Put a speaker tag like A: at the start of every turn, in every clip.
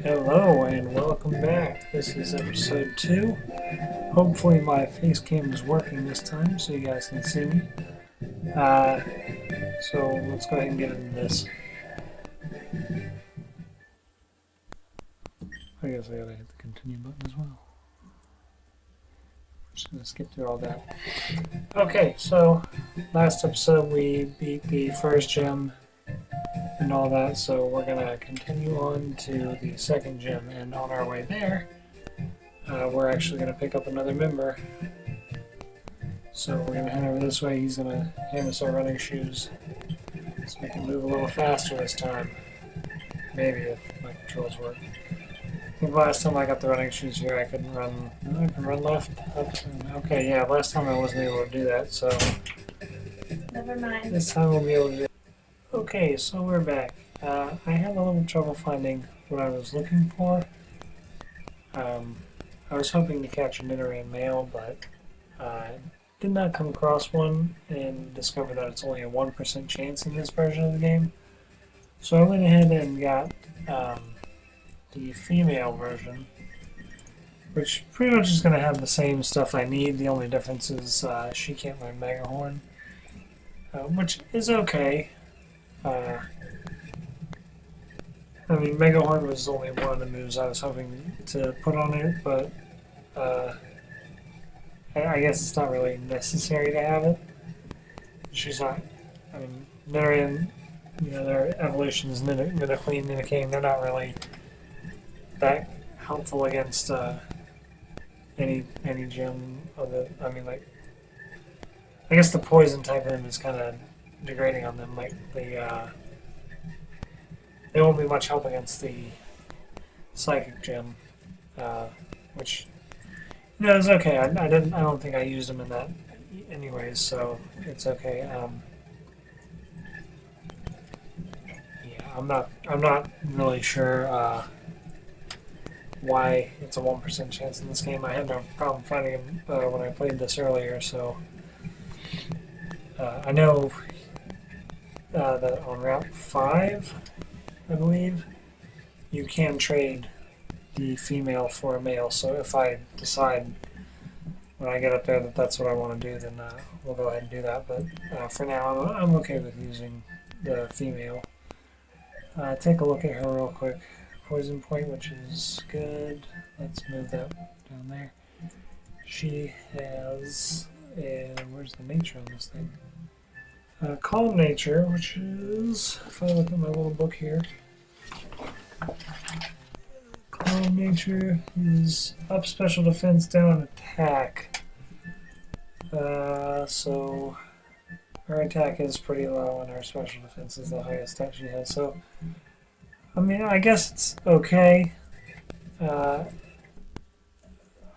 A: Hello and welcome back. This is episode 2. Hopefully my face cam is working this time so you guys can see me. Uh, so let's go ahead and get into this. I guess I gotta hit the continue button as well. Just gonna skip through all that. Okay, so last episode we beat the first gym and all that, so we're gonna continue on to the second gym, and on our way there we're actually gonna pick up another member. So we're gonna head over this way. He's gonna hand us our running shoes so we can move a little faster this time. Maybe if my controls work. I think last time I got the running shoes here I could run left, up, and okay, yeah, last time I wasn't able to do that, so
B: Never mind.
A: this time we'll be able to do it. Okay, so we're back. I had a little trouble finding what I was looking for. I was hoping to catch an Nidoran male, but did not come across one and discovered that it's only a 1% chance in this version of the game. So I went ahead and got the female version, which pretty much is going to have the same stuff I need. The only difference is she can't learn Mega Horn, which is okay. I mean, Mega Horn was only one of the moves I was hoping to put on it, but I guess it's not really necessary to have it. She's not, I mean, Nidoran, their evolutions, Nidoqueen, Nidoking, they're not really that helpful against any gym of the, I mean, like, I guess the poison type of them is kind of degrading on them, like they won't be much help against the psychic gym, which is okay. I don't think I used them in that anyways, so it's okay. Yeah, I'm not really sure why it's a 1% chance in this game. I had no problem finding them when I played this earlier, so I know that on Route 5, I believe, you can trade the female for a male. So if I decide when I get up there that that's what I want to do, then we'll go ahead and do that. But for now, I'm okay with using the female. Take a look at her real quick. Poison point, which is good. Let's move that down there. She has, where's the nature on this thing? Calm nature, which is, if I look at my little book here, calm nature is up special defense, down attack. So her attack is pretty low and her special defense is the highest stat she has. So, I mean, I guess it's okay. I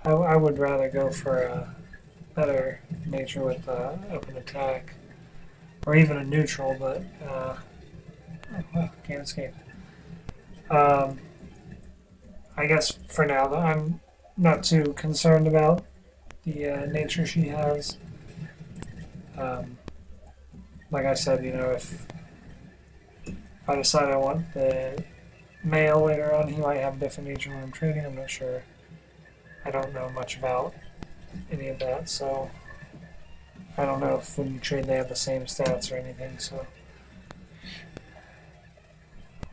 A: would rather go for a better nature with up an attack. Or even a neutral, but oh, well, can't escape. I guess for now, though, I'm not too concerned about the nature she has. Like I said, if I decide I want the male later on, he might have a different nature when I'm trading. I'm not sure. I don't know much about any of that, so I don't know if when you trade they have the same stats or anything, so.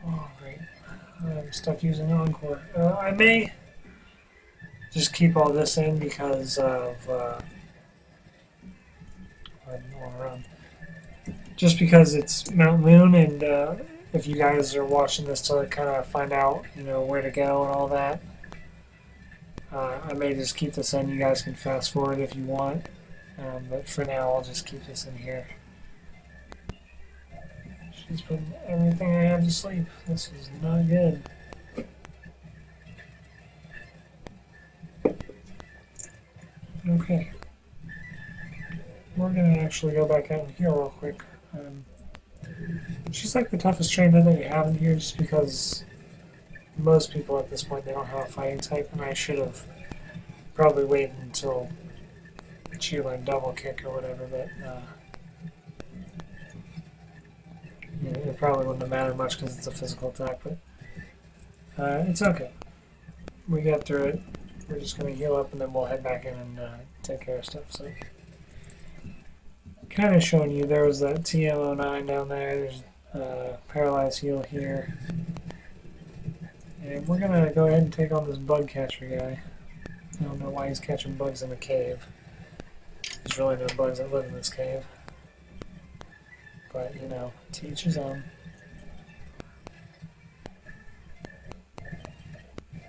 A: Oh, great. I'm stuck using Encore. I may just keep all this in because of, I don't want to run. Just because it's Mount Moon, and if you guys are watching this to kind of find out, where to go and all that, I may just keep this in. You guys can fast forward if you want. But for now, I'll just keep this in here. She's putting everything I have to sleep. This is not good. Okay. We're going to actually go back out in here real quick. She's like the toughest trainer that you have in here just because most people at this point, they don't have a fighting type, and I should have probably waited until she learned double kick or whatever, but it probably wouldn't have mattered much because it's a physical attack. But It's okay. We got through it. We're just going to heal up and then we'll head back in and take care of stuff. So, kind of showing you there was that TM09 down there. There's paralyzed heal here. And we're going to go ahead and take on this bug catcher guy. I don't know why he's catching bugs in a cave. There's really no bugs that live in this cave. But, you know, to each his own.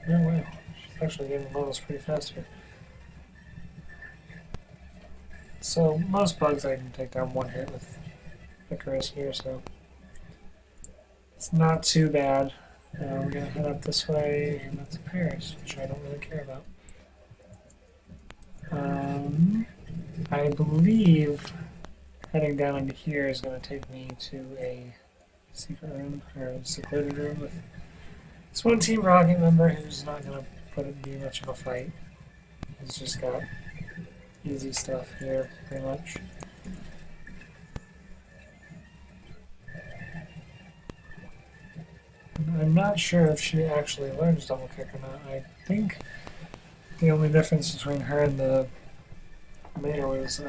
A: Oh wow, she's actually getting levels pretty fast here. So most bugs I can take down one hit with Icarus here, so it's not too bad. We're going to head up this way, and that's Paris, which I don't really care about. I believe heading down into here is going to take me to a secret room, or a secluded room with this one Team Rocket member who's not going to be much of a fight. He's just got easy stuff here, pretty much. I'm not sure if she actually learns double kick or not. I think the only difference between her and the male is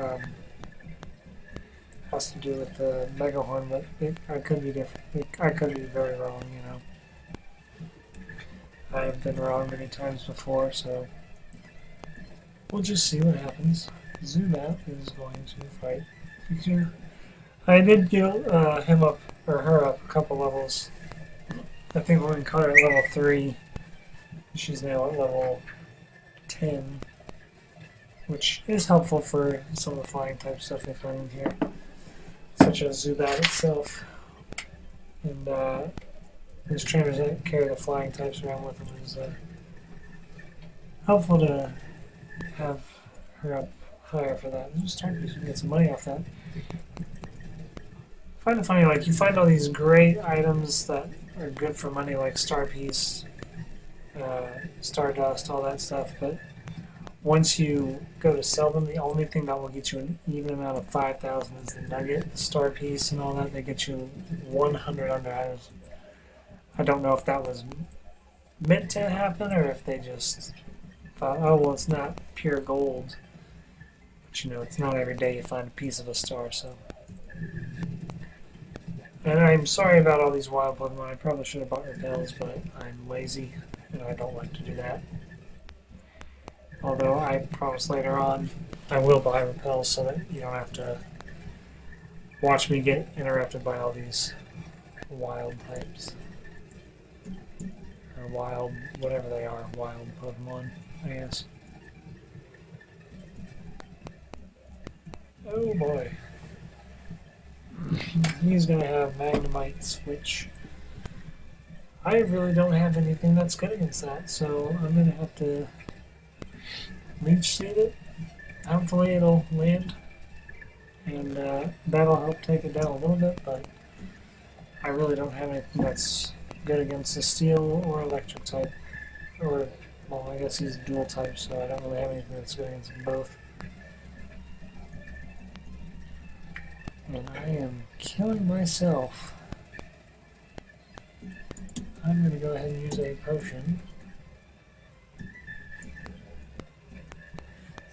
A: has to do with the Mega Horn, but I could be different. I could be very wrong, you know. I've been wrong many times before, so we'll just see what happens. Zubat is going to fight Pikachu. I did get him up, or her up, a couple levels. I think we're in caught her at level 3. She's now at level 10, which is helpful for some of the flying type stuff they find in here, such as Zubat itself. And these trainers that carry the flying types around with them is helpful to have her up higher for that. Just start to get some money off that. I find it funny, like, you find all these great items that are good for money, like Star Piece, Stardust, all that stuff, but once you go to sell them, the only thing that will get you an even amount of 5,000 is the Nugget, Star Piece, and all that. They get you 100 under items. I don't know if that was meant to happen or if they just thought, oh, well, it's not pure gold. But, you know, it's not every day you find a piece of a star, so. And I'm sorry about all these wild Pokemon. I probably should have bought repels, but I'm lazy and I don't like to do that. Although I promise later on I will buy repels so that you don't have to watch me get interrupted by all these wild types. Or wild, whatever they are, wild Pokemon, I guess. Oh boy. He's going to have Magnemite, which I really don't have anything that's good against that, so I'm going to have to Leech Seed it. Hopefully it'll land, and that'll help take it down a little bit, but I really don't have anything that's good against the Steel or Electric type. Or, well, I guess he's dual type, so I don't really have anything that's good against them both. And I am killing myself. I'm going to go ahead and use a potion.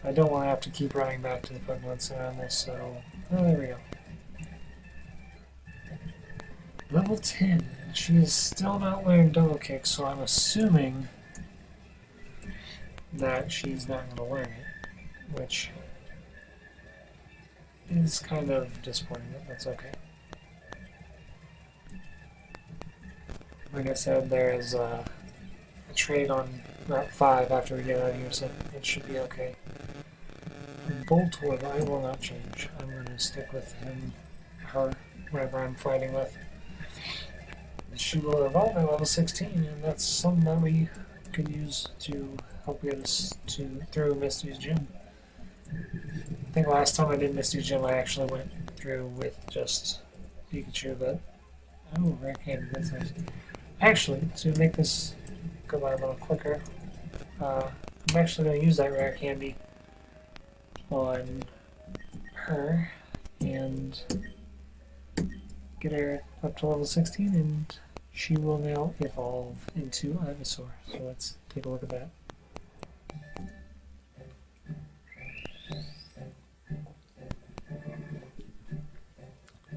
A: I don't want to have to keep running back to the Pokemon Center on this, so... Oh, there we go. Level 10. She has still not learned Double Kick, so I'm assuming that she's not going to learn it, which is kind of disappointing, but that's okay. Like I said, there is a trade on Route 5 after we get out of here, so it should be okay. Voltorb, I will not change. I'm going to stick with him, her, whatever I'm fighting with. She will evolve at level 16, and that's something that we could use to help get us through Misty's gym. I think last time I did Misty's gym, I actually went through with just Pikachu, but oh, rare candy, that's nice. Actually, to make this go by a little quicker, I'm actually going to use that rare candy on her and get her up to level 16, and she will now evolve into Ivysaur. So let's take a look at that.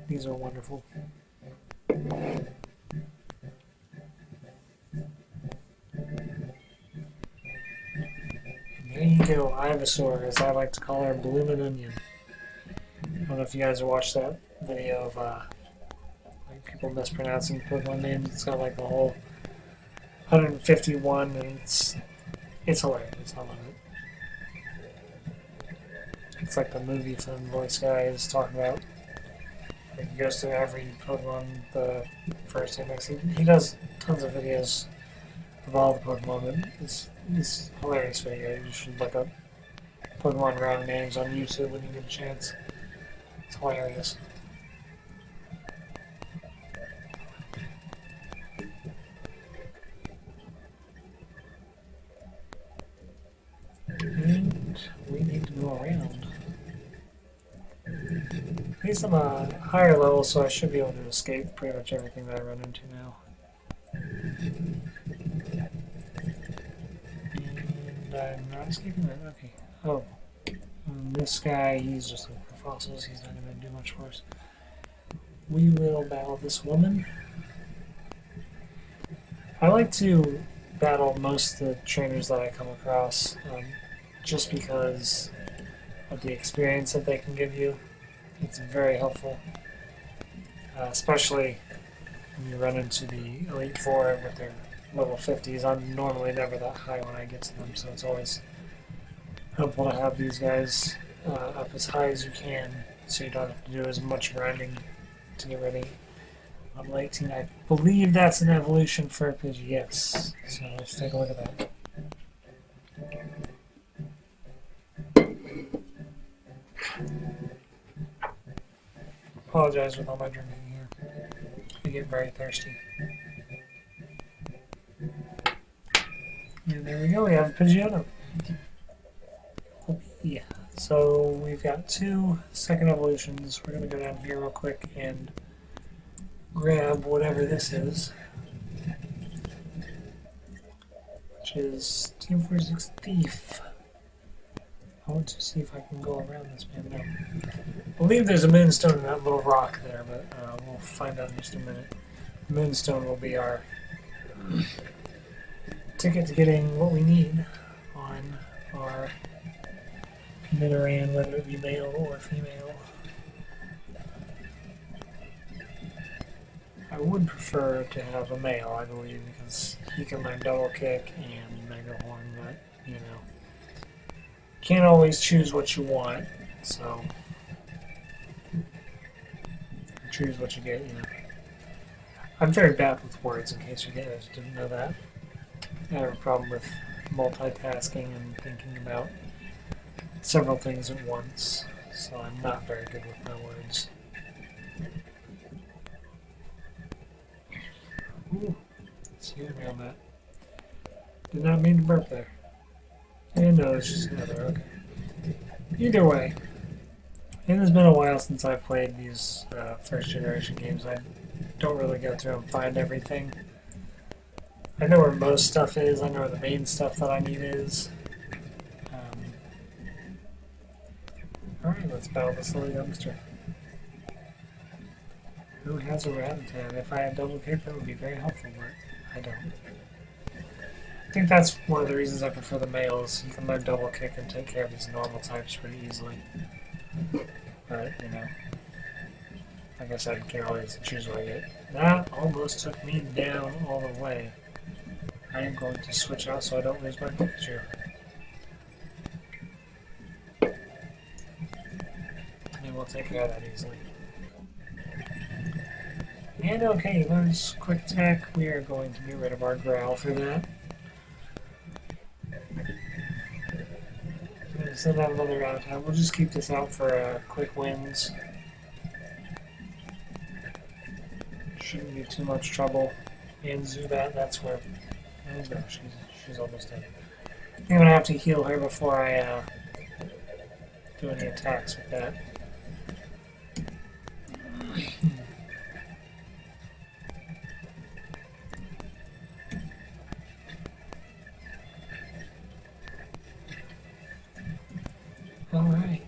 A: These are wonderful. There you go, Ivysaur, as I like to call her, Bloomin' Onion. I don't know if you guys have watched that video of like people mispronouncing Pokemon names. It's got like the whole 151, and it's hilarious. I love it. It's like the movie film voice guy is talking about. Like he goes through every Pokemon the first index. He does tons of videos of all the Pokemon. It's hilarious video. You should look up Pokemon round names on YouTube when you get a chance. It's hilarious. And we need to go around. At least I'm a higher level, so I should be able to escape pretty much everything that I run into now. And I'm not escaping that. Okay. Oh. And this guy, he's just looking for fossils. He's not going to do much for us. We will battle this woman. I like to battle most of the trainers that I come across, just because of the experience that they can give you. It's very helpful, especially when you run into the Elite Four with their level 50s. I'm normally never that high when I get to them, so it's always helpful to have these guys up as high as you can, so you don't have to do as much grinding to get ready. Level 18, I believe that's an evolution for a Pidgey, yes. So let's take a look at that. Apologize with all my drinking here. I get very thirsty. And there we go, we have Pidgeotto. Yeah, so we've got 2 second evolutions. We're going to go down here real quick and grab whatever this is, which is Team 46 Thief. I want to see if I can go around this man. No. I believe there's a moonstone in that little rock there, but we'll find out in just a minute. The moonstone will be our ticket to getting what we need on our Nidoran, whether it be male or female. I would prefer to have a male, I believe, because he can learn Double Kick and Mega Horn, but, you know, can't always choose what you want, so choose what you get, you know. I'm very bad with words, in case you guys didn't know that. I have a problem with multitasking and thinking about several things at once, so I'm not very good with my words. Ooh, excuse me on that. Did not mean to burp there. And no, it's just another, okay. Either way, it has been a while since I've played these first generation games. I don't really go through and find everything. I know where most stuff is, I know where the main stuff that I need is. Alright, let's battle this little youngster. Who has a Rattata? If I had Double Kick, that would be very helpful, but I don't. I think that's one of the reasons I prefer the males. You can learn Double Kick and take care of these normal types pretty easily. But, you know, like I said, you can't always choose what I get. That almost took me down all the way. I am going to switch out so I don't lose my Pikachu. And we'll take care of that easily. And okay, there's quick attack. We are going to get rid of our Growl for that. I'm going to send out another round of time. We'll just keep this out for quick wins. Shouldn't be too much trouble. And Zubat, that's where... Oh no, she's almost dead. I think I'm going to have to heal her before I do any attacks with that. Alright.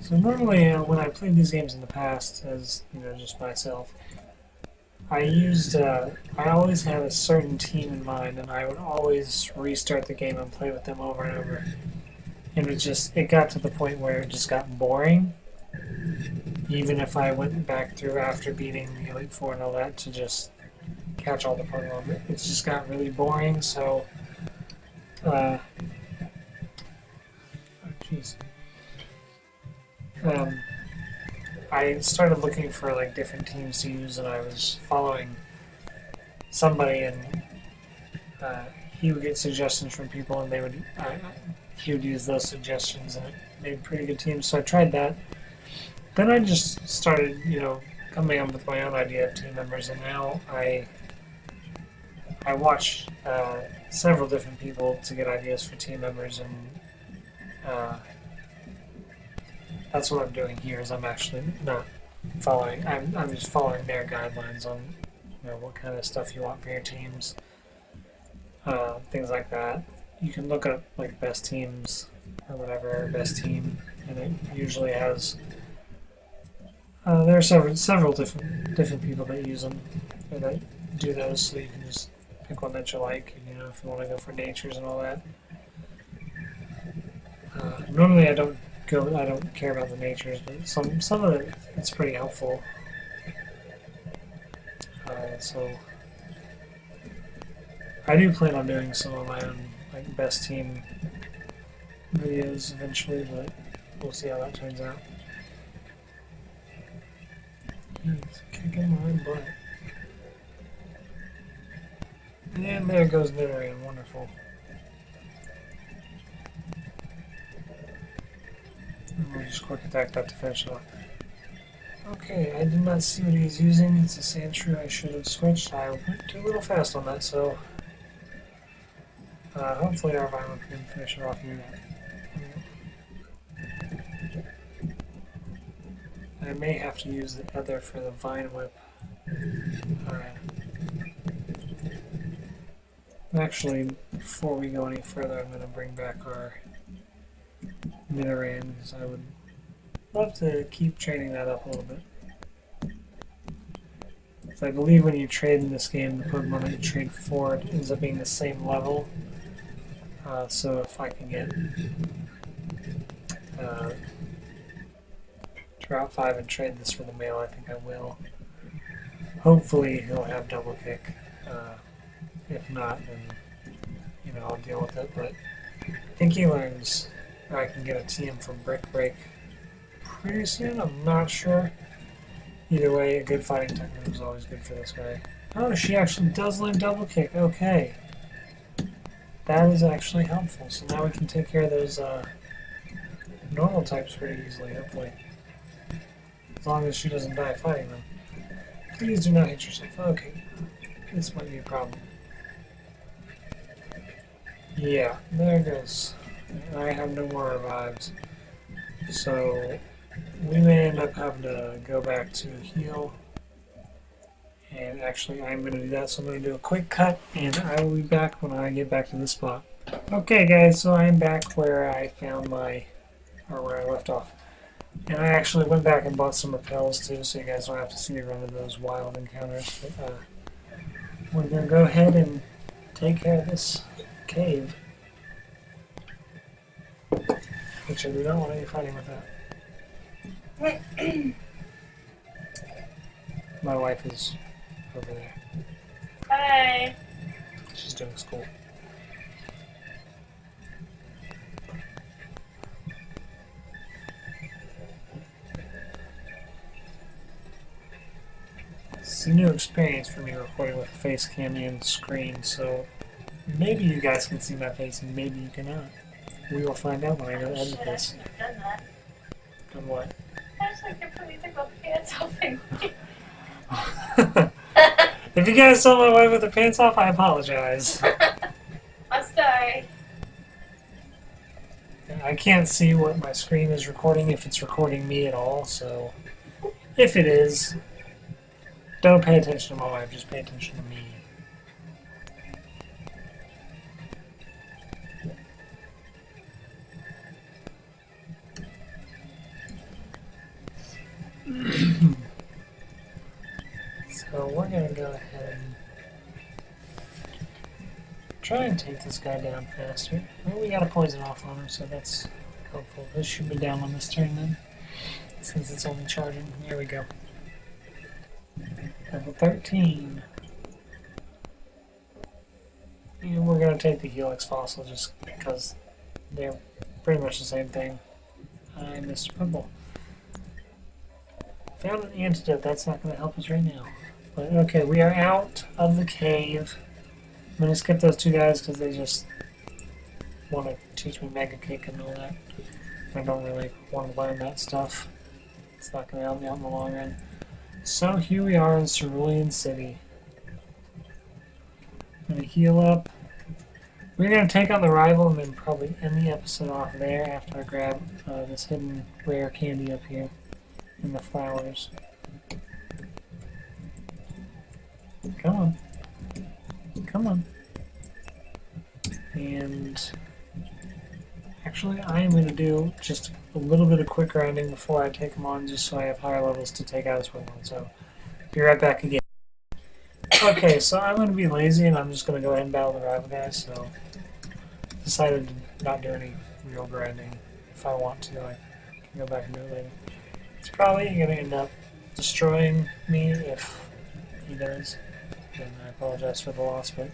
A: So normally when I played these games in the past as, just myself, I always had a certain team in mind and I would always restart the game and play with them over and over. And it got to the point where it just got boring. Even if I went back through after beating the Elite Four and all that to just catch all the Pokemon, it just got really boring. So, oh jeez, I started looking for like different teams to use, and I was following somebody, and he would get suggestions from people, and he would use those suggestions, and it made pretty good teams. So I tried that. Then I just started, coming up with my own idea of team members, and now I watch several different people to get ideas for team members, and that's what I'm doing here. Is I'm actually not following. I'm just following their guidelines on, what kind of stuff you want for your teams, things like that. You can look up like best teams or whatever, best team, and it usually has. There are several different people that use them or that do those, so you can just pick one that you like. If you want to go for natures and all that. Normally, I don't care about the natures, but some of it's pretty helpful. So I do plan on doing some of my own like best team videos eventually, but we'll see how that turns out. He's kicking my butt. And there goes Nidoran, wonderful. And we'll just quick attack that to finish it off. Okay, I did not see what he was using. It's a Sandshrew. I should have switched. I went too little fast on that, so hopefully our Violet can finish it off here. I may have to use the other for the Vine Whip. Alright. Actually, before we go any further, I'm going to bring back our Nidoran, because I would love to keep training that up a little bit. So I believe when you trade in this game, the Pokemon that you trade for it ends up being the same level. So if I can get Route 5 and trade this for the male, I think I will. Hopefully he'll have double kick. If not, then I'll deal with it. But I think he learns I can get a TM from Brick Break pretty soon. I'm not sure. Either way, a good fighting technique is always good for this guy. Oh, she actually does learn double kick. Okay. That is actually helpful. So now we can take care of those normal types pretty easily, hopefully. As long as she doesn't die fighting them. Please do not hit yourself. Okay. This might be a problem. Yeah, there it goes. I have no more revives. So we may end up having to go back to heal. And actually, I'm going to do that, so I'm going to do a quick cut, and I will be back when I get back to this spot. Okay, guys, so I'm back where I found where I left off. And I actually went back and bought some repels, too, so you guys don't have to see me run into those wild encounters. But we're going to go ahead and take care of this cave. Which I do not want any fighting with that. My wife is over there.
B: Hi.
A: She's doing school. It's a new experience for me recording with a face cam and screen, so maybe you guys can see my face and maybe you cannot. We will find out when I go edit this.
B: I've done that.
A: Done what?
B: I just like completely took my pants off and
A: If you guys saw my wife with her pants off, I apologize.
B: I'm sorry.
A: I can't see what my screen is recording, if it's recording me at all, so if it is, don't pay attention to my wife, just pay attention to me. So we're gonna go ahead and try and take this guy down faster. Well, we got a poison off on him, so that's helpful. This should be down on this turn then, since it's only charging. There we go. Level 13. And we're going to take the Helix Fossil just because they're pretty much the same thing. I missed a purple. Found an antidote. That's not going to help us right now. But okay, we are out of the cave. I'm going to skip those two guys because they just want to teach me Mega Kick and all that. I don't really want to learn that stuff. It's not going to help me out in the long run. So here we are in Cerulean City. I'm going to heal up. We're going to take on the rival and then probably end the episode off there after I grab this hidden rare candy up here in the flowers. Come on. Come on. And actually I am going to do just a little bit of quick grinding before I take them on just so I have higher levels to take out as well. So be right back again. Okay, so I'm going to be lazy and I'm just going to go ahead and battle the rival guys, so decided to not do any real grinding. If I want to, I can go back and do it later. It's probably going to end up destroying me if he does, and I apologize for the loss, but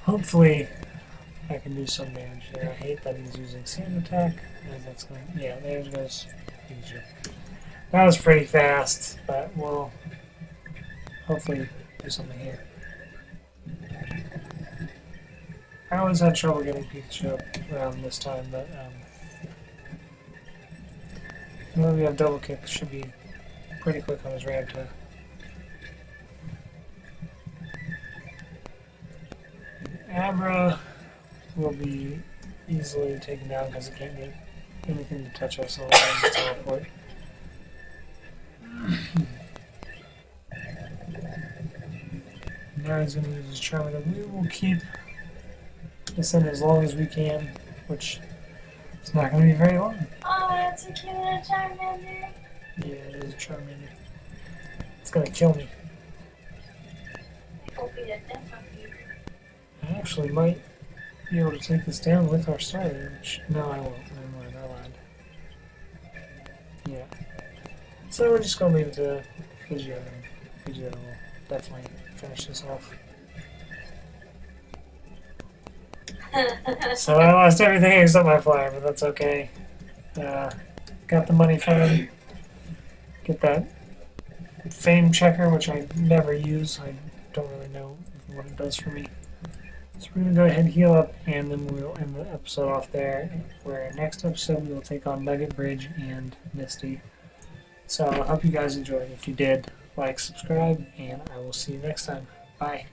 A: hopefully I can do some damage here. I hate that he's using sand attack, as that's going to, yeah, there goes Future. That was pretty fast, but we'll hopefully do something here. I always had trouble getting Pikachu up around this time, but now we have double kick, should be pretty quick on his Raptor. Abra will be easily taken down because it can't get anything to touch us otherwise it's teleport. Now he's going to use his Charmander. We will keep this in as long as we can, which is not going to be very long.
B: Oh, that's a cute little Charmander.
A: Yeah, it is a Charmander. It's going to kill me.
B: It'll be a death of you.
A: I actually might be able to take this down with our starter, which, no, I won't. Never mind, I lied. Yeah. So we're just going to leave it to Pidgeotto. Pidgeotto will definitely finish this off. So I lost everything except my flyer, but that's okay. Got the money from him. Get that fame checker, which I never use. I don't really know what it does for me. So we're going to go ahead and heal up, and then we'll end the episode off there, where next episode we will take on Nugget Bridge and Misty. So I hope you guys enjoyed. If you did, like, subscribe, and I will see you next time. Bye.